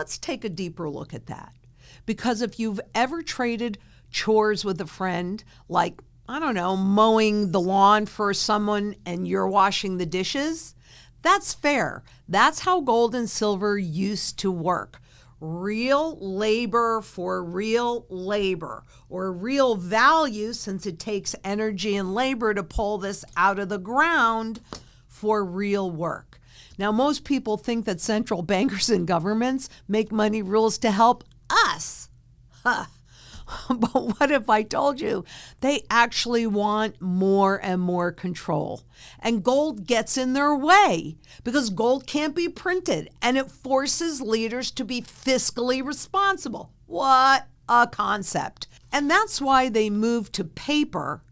Let's take a deeper look at that. Because if you've ever traded chores with a friend, like, I don't know, mowing the lawn for someone and you're washing the dishes, that's fair. That's how gold and silver used to work. Real labor for real labor, or real value, since it takes energy and labor to pull this out of the ground, for real work. Now, most people think that central bankers and governments make money rules to help us. Huh. But what if I told you they actually want more and more control? And gold gets in their way because gold can't be printed and it forces leaders to be fiscally responsible. What a concept. And that's why they move to paper,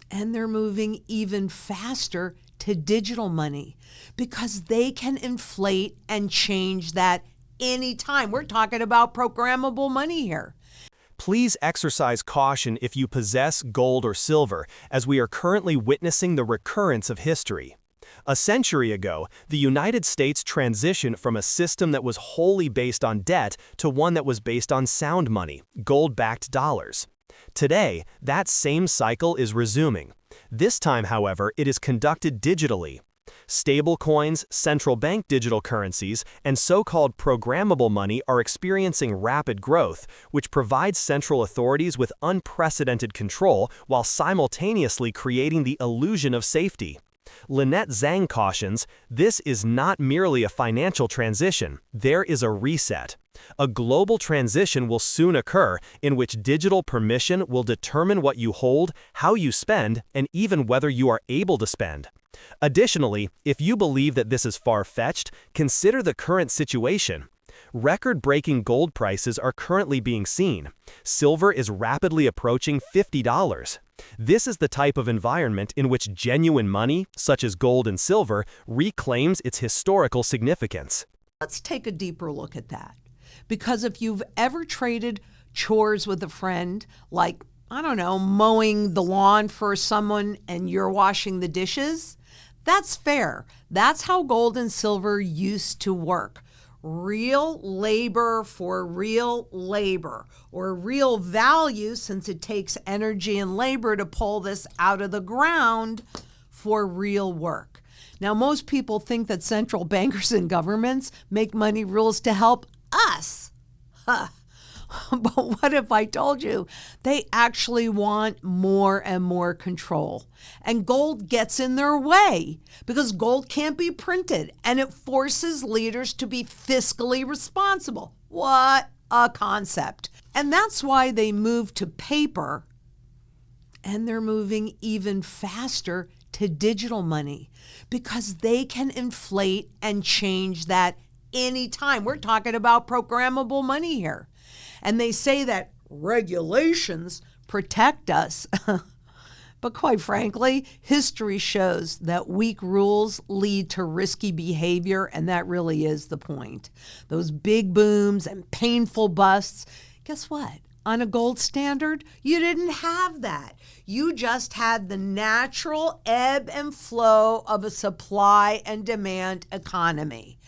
and they're moving even faster to digital money because they can inflate and change that anytime. We're talking about programmable money here. Please exercise caution if you possess gold or silver, as we are currently witnessing the recurrence of history. A century ago, the United States transitioned from a system that was wholly based on debt to one that was based on sound money, gold-backed dollars. Today, that same cycle is resuming. This time, however, it is conducted digitally. Stablecoins, central bank digital currencies, and so-called programmable money are experiencing rapid growth, which provides central authorities with unprecedented control while simultaneously creating the illusion of safety. Lynette Zang cautions, this is not merely a financial transition, there is a reset. A global transition will soon occur in which digital permission will determine what you hold, how you spend, and even whether you are able to spend. Additionally, if you believe that this is far-fetched, consider the current situation. Record-breaking gold prices are currently being seen. Silver is rapidly approaching $50. This is the type of environment in which genuine money, such as gold and silver, reclaims its historical significance. Let's take a deeper look at that. Because if you've ever traded chores with a friend, like, I don't know, mowing the lawn for someone and you're washing the dishes, that's fair. That's how gold and silver used to work. Real labor for real labor, or real value, since it takes energy and labor to pull this out of the ground, for real work. Now, most people think that central bankers and governments make money rules to help us. Huh. But what if I told you they actually want more and more control? And gold gets in their way because gold can't be printed and it forces leaders to be fiscally responsible. What a concept. And that's why they move to paper, and they're moving even faster to digital money because they can inflate and change that anytime. We're talking about programmable money here. And they say that regulations protect us. But quite frankly, history shows that weak rules lead to risky behavior, and that really is the point. Those big booms and painful busts, guess what? On a gold standard, you didn't have that. You just had the natural ebb and flow of a supply and demand economy.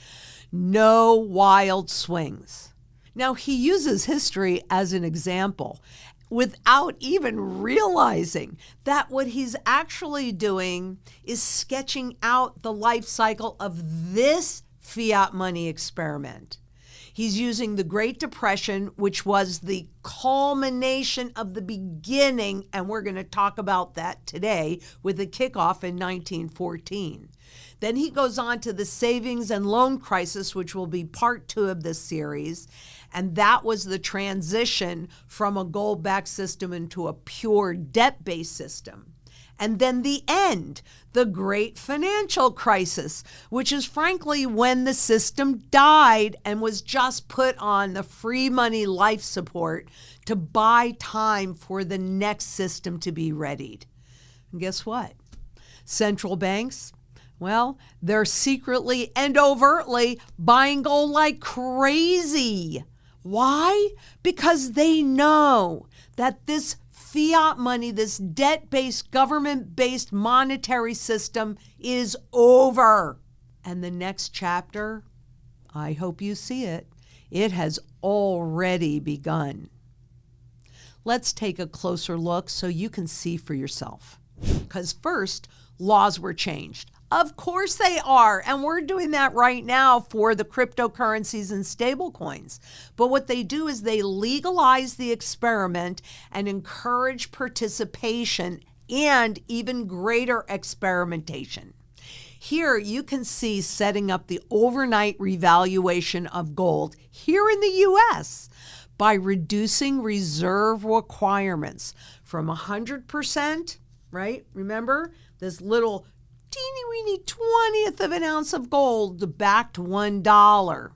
No wild swings. Now, he uses history as an example without even realizing that what he's actually doing is sketching out the life cycle of this fiat money experiment. He's using the Great Depression, which was the culmination of the beginning, and we're going to talk about that today with a kickoff in 1914. Then he goes on to the savings and loan crisis, which will be part 2 of this series. And that was the transition from a gold-backed system into a pure debt-based system. And then the end, the great financial crisis, which is frankly when the system died and was just put on the free money life support to buy time for the next system to be readied. And guess what? Central banks, well, they're secretly and overtly buying gold like crazy. Why? Because they know that this fiat money, this debt-based, government-based monetary system is over. And the next chapter, I hope you see it, It has already begun. Let's take a closer look so you can see for yourself. Because first, laws were changed. Of course they are, and we're doing that right now for the cryptocurrencies and stablecoins. But what they do is they legalize the experiment and encourage participation and even greater experimentation. Here you can see setting up the overnight revaluation of gold here in the U.S. by reducing reserve requirements from 100%, right? Remember this little teeny-weeny 20th of an ounce of gold back to $1,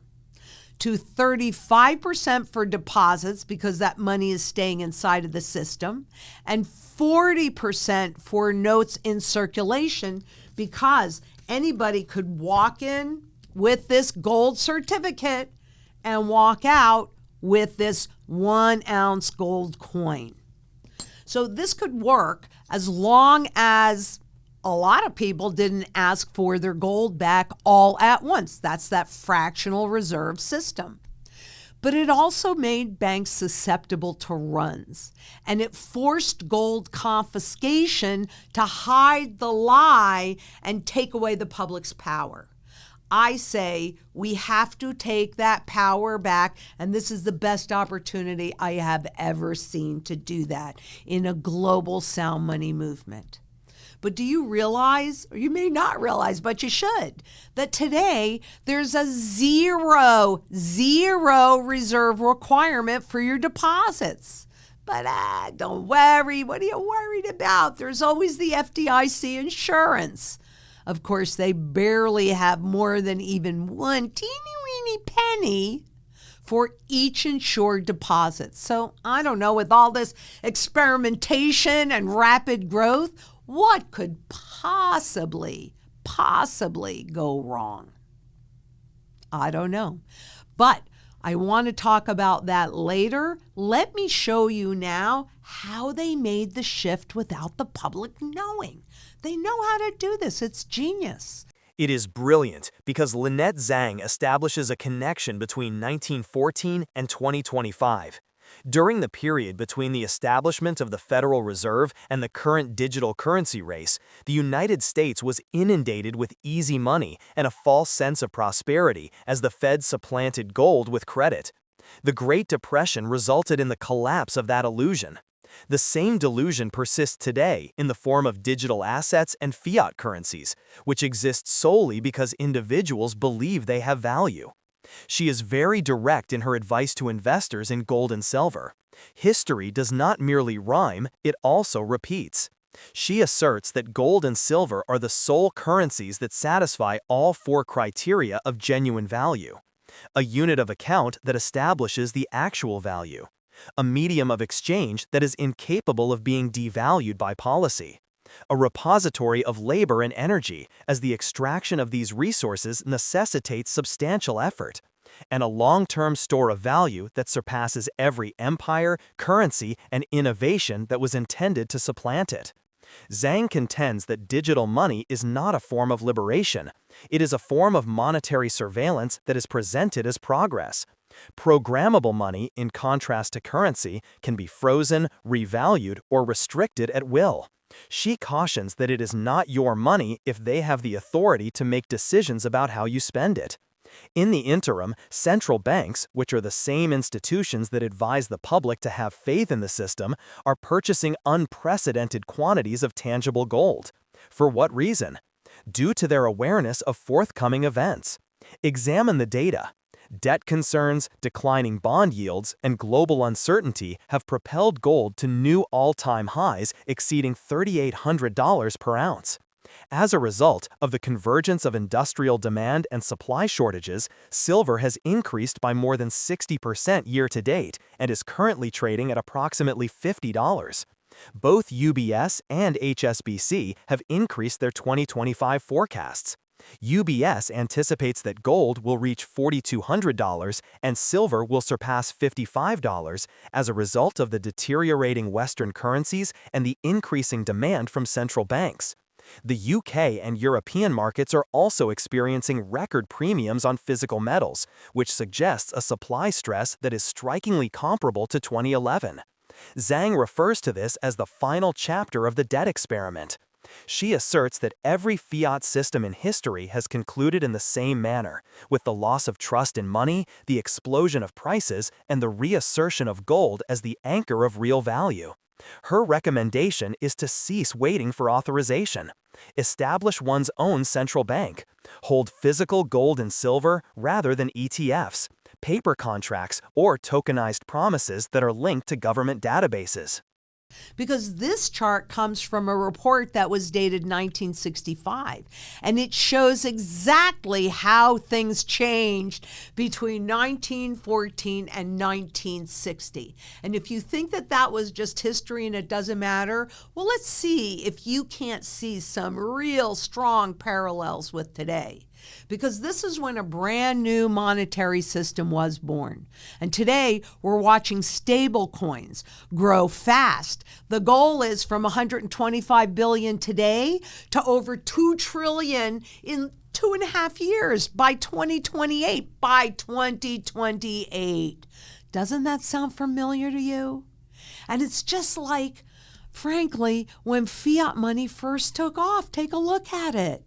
to 35% for deposits because that money is staying inside of the system, and 40% for notes in circulation because anybody could walk in with this gold certificate and walk out with this 1 ounce gold coin. So this could work as long as a lot of people didn't ask for their gold back all at once. That's that fractional reserve system. But it also made banks susceptible to runs, and it forced gold confiscation to hide the lie and take away the public's power. I say we have to take that power back, and this is the best opportunity I have ever seen to do that in a global sound money movement. But do you realize, or you may not realize, but you should, that today there's a zero reserve requirement for your deposits? But don't worry. What are you worried about? There's always the FDIC insurance. Of course, they barely have more than even one teeny-weeny penny for each insured deposit. So I don't know, with all this experimentation and rapid growth, what could possibly go wrong? I don't know. But I want to talk about that later. Let me show you now how they made the shift without the public knowing. They know how to do this. It's genius. It is brilliant because Lynette Zang establishes a connection between 1914 and 2025. During the period between the establishment of the Federal Reserve and the current digital currency race, the United States was inundated with easy money and a false sense of prosperity as the Fed supplanted gold with credit. The Great Depression resulted in the collapse of that illusion. The same delusion persists today in the form of digital assets and fiat currencies, which exist solely because individuals believe they have value. She is very direct in her advice to investors in gold and silver. History does not merely rhyme, it also repeats. She asserts that gold and silver are the sole currencies that satisfy all four criteria of genuine value. A unit of account that establishes the actual value. A medium of exchange that is incapable of being devalued by policy. A repository of labor and energy, as the extraction of these resources necessitates substantial effort, and a long-term store of value that surpasses every empire, currency, and innovation that was intended to supplant it. Zhang contends that digital money is not a form of liberation. It is a form of monetary surveillance that is presented as progress. Programmable money, in contrast to currency, can be frozen, revalued, or restricted at will. She cautions that it is not your money if they have the authority to make decisions about how you spend it. In the interim, central banks, which are the same institutions that advise the public to have faith in the system, are purchasing unprecedented quantities of tangible gold. For what reason? Due to their awareness of forthcoming events. Examine the data. Debt concerns, declining bond yields, and global uncertainty have propelled gold to new all-time highs exceeding $3,800 per ounce. As a result of the convergence of industrial demand and supply shortages, silver has increased by more than 60% year-to-date and is currently trading at approximately $50. Both UBS and HSBC have increased their 2025 forecasts. UBS anticipates that gold will reach $4,200 and silver will surpass $55 as a result of the deteriorating Western currencies and the increasing demand from central banks. The UK and European markets are also experiencing record premiums on physical metals, which suggests a supply stress that is strikingly comparable to 2011. Zhang refers to this as the final chapter of the debt experiment. She asserts that every fiat system in history has concluded in the same manner, with the loss of trust in money, the explosion of prices, and the reassertion of gold as the anchor of real value. Her recommendation is to cease waiting for authorization. Establish one's own central bank. Hold physical gold and silver rather than ETFs, paper contracts, or tokenized promises that are linked to government databases. Because this chart comes from a report that was dated 1965, and it shows exactly how things changed between 1914 and 1960. And if you think that that was just history and it doesn't matter, well, let's see if you can't see some real strong parallels with today. Because this is when a brand new monetary system was born. And today, we're watching stable coins grow fast. The goal is from 125 billion today to over 2 trillion in 2.5 years by 2028. By 2028. Doesn't that sound familiar to you? And it's just like, frankly, when fiat money first took off. Take a look at it.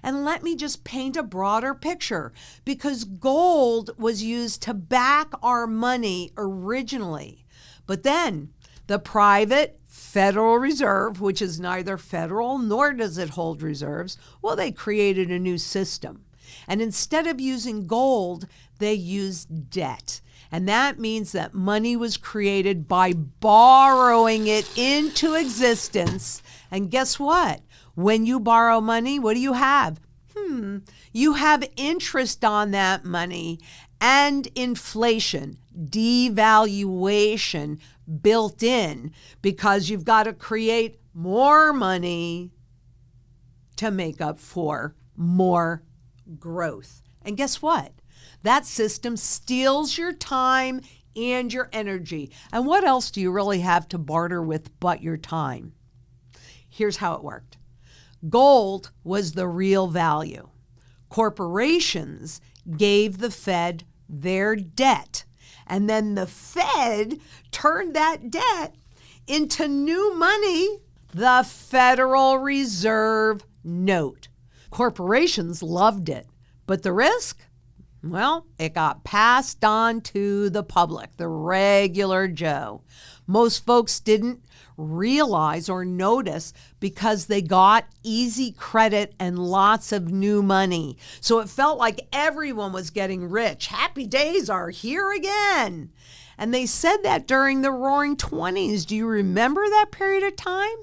And let me just paint a broader picture, because gold was used to back our money originally. But then the private Federal Reserve, which is neither federal nor does it hold reserves, well, they created a new system. And instead of using gold, they used debt. And that means that money was created by borrowing it into existence. And guess what? When you borrow money, what do you have? You have interest on that money and inflation, devaluation built in, because you've got to create more money to make up for more growth. And guess what? That system steals your time and your energy. And what else do you really have to barter with but your time? Here's how it worked. Gold was the real value. Corporations gave the Fed their debt, and then the Fed turned that debt into new money, the Federal Reserve note. Corporations loved it, but the risk? Well, it got passed on to the public, the regular Joe. Most folks didn't realize or notice because they got easy credit and lots of new money. So it felt like everyone was getting rich. Happy days are here again. And they said that during the Roaring 20s. Do you remember that period of time?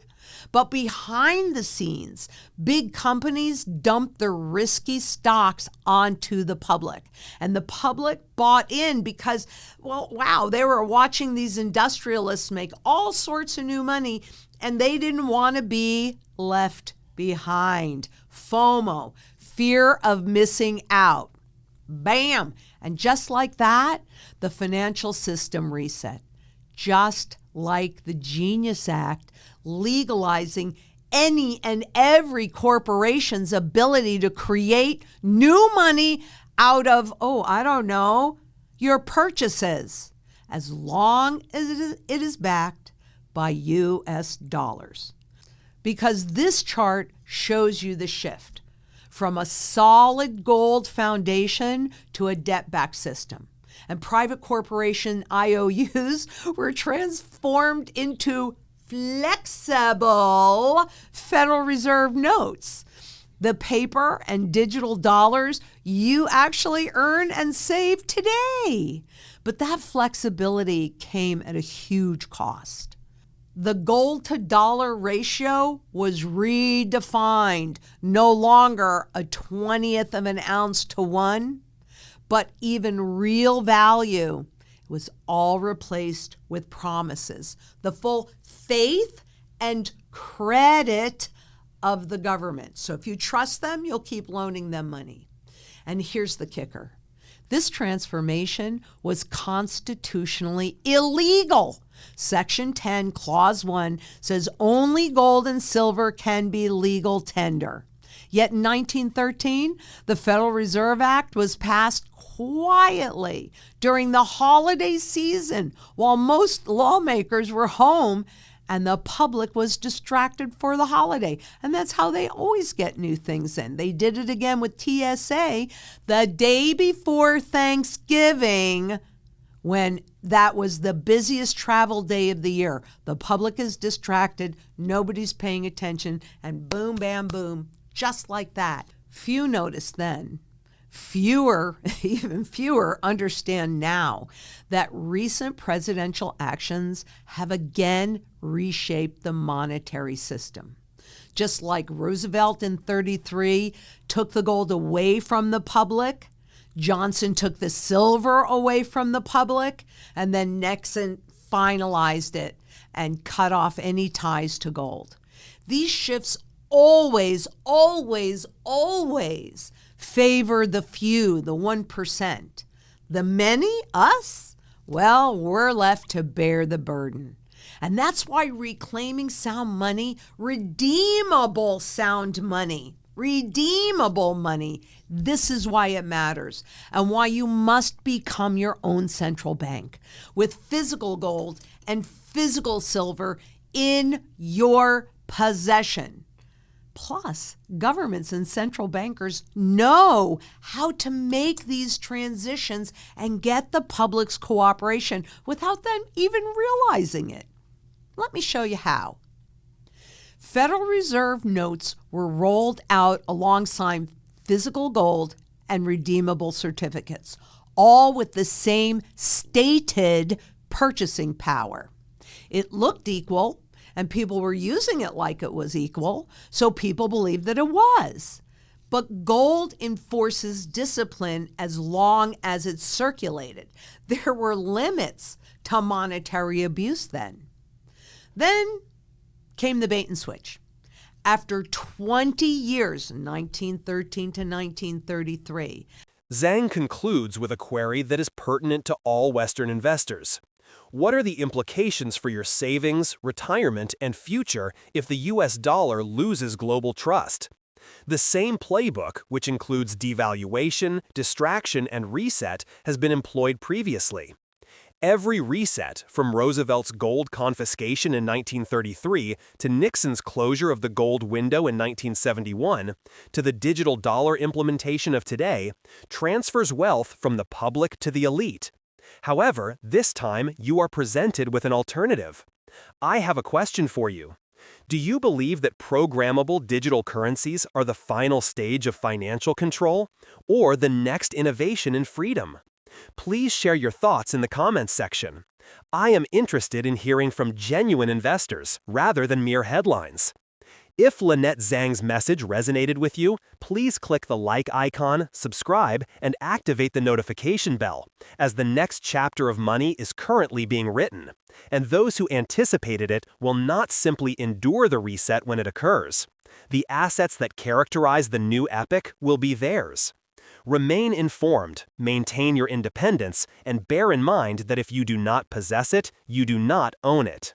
But behind the scenes, big companies dumped their risky stocks onto the public. And the public bought in because, well, wow, they were watching these industrialists make all sorts of new money, and they didn't want to be left behind. FOMO, fear of missing out. Bam! And just like that, the financial system reset. Just like the Genius Act, legalizing any and every corporation's ability to create new money out of, your purchases, as long as it is backed by U.S. dollars. Because this chart shows you the shift from a solid gold foundation to a debt-backed system. And private corporation IOUs were transformed into flexible Federal Reserve notes. The paper and digital dollars you actually earn and save today. But that flexibility came at a huge cost. The gold to dollar ratio was redefined, no longer a 20th of an ounce to 1, but even real value. It was all replaced with promises, the full faith and credit of the government. So if you trust them, you'll keep loaning them money. And here's the kicker. This transformation was constitutionally illegal. Section 10, Clause 1 says only gold and silver can be legal tender. Yet in 1913, the Federal Reserve Act was passed quietly during the holiday season while most lawmakers were home and the public was distracted for the holiday. And that's how they always get new things in. They did it again with TSA the day before Thanksgiving, when that was the busiest travel day of the year. The public is distracted, nobody's paying attention, and boom, bam, boom, just like that. Few noticed then. Even fewer understand now that recent presidential actions have again reshaped the monetary system. Just like Roosevelt in 1933 took the gold away from the public, Johnson took the silver away from the public, and then Nixon finalized it and cut off any ties to gold. These shifts always favor the few, the 1%. The many, us, well, we're left to bear the burden. And that's why reclaiming sound money, redeemable money, this is why it matters and why you must become your own central bank with physical gold and physical silver in your possession. Plus, governments and central bankers know how to make these transitions and get the public's cooperation without them even realizing it. Let me show you how. Federal Reserve notes were rolled out alongside physical gold and redeemable certificates, all with the same stated purchasing power. It looked equal, and people were using it like it was equal, so people believed that it was. But gold enforces discipline as long as it's circulated. There were limits to monetary abuse then. Then came the bait and switch. After 20 years, 1913 to 1933, Zang concludes with a query that is pertinent to all Western investors. What are the implications for your savings, retirement, and future if the US dollar loses global trust? The same playbook, which includes devaluation, distraction, and reset, has been employed previously. Every reset, from Roosevelt's gold confiscation in 1933 to Nixon's closure of the gold window in 1971, to the digital dollar implementation of today, transfers wealth from the public to the elite. However, this time you are presented with an alternative. I have a question for you. Do you believe that programmable digital currencies are the final stage of financial control, or the next innovation in freedom? Please share your thoughts in the comments section. I am interested in hearing from genuine investors rather than mere headlines. If Lynette Zang's message resonated with you, please click the like icon, subscribe, and activate the notification bell, as the next chapter of money is currently being written, and those who anticipated it will not simply endure the reset when it occurs. The assets that characterize the new epoch will be theirs. Remain informed, maintain your independence, and bear in mind that if you do not possess it, you do not own it.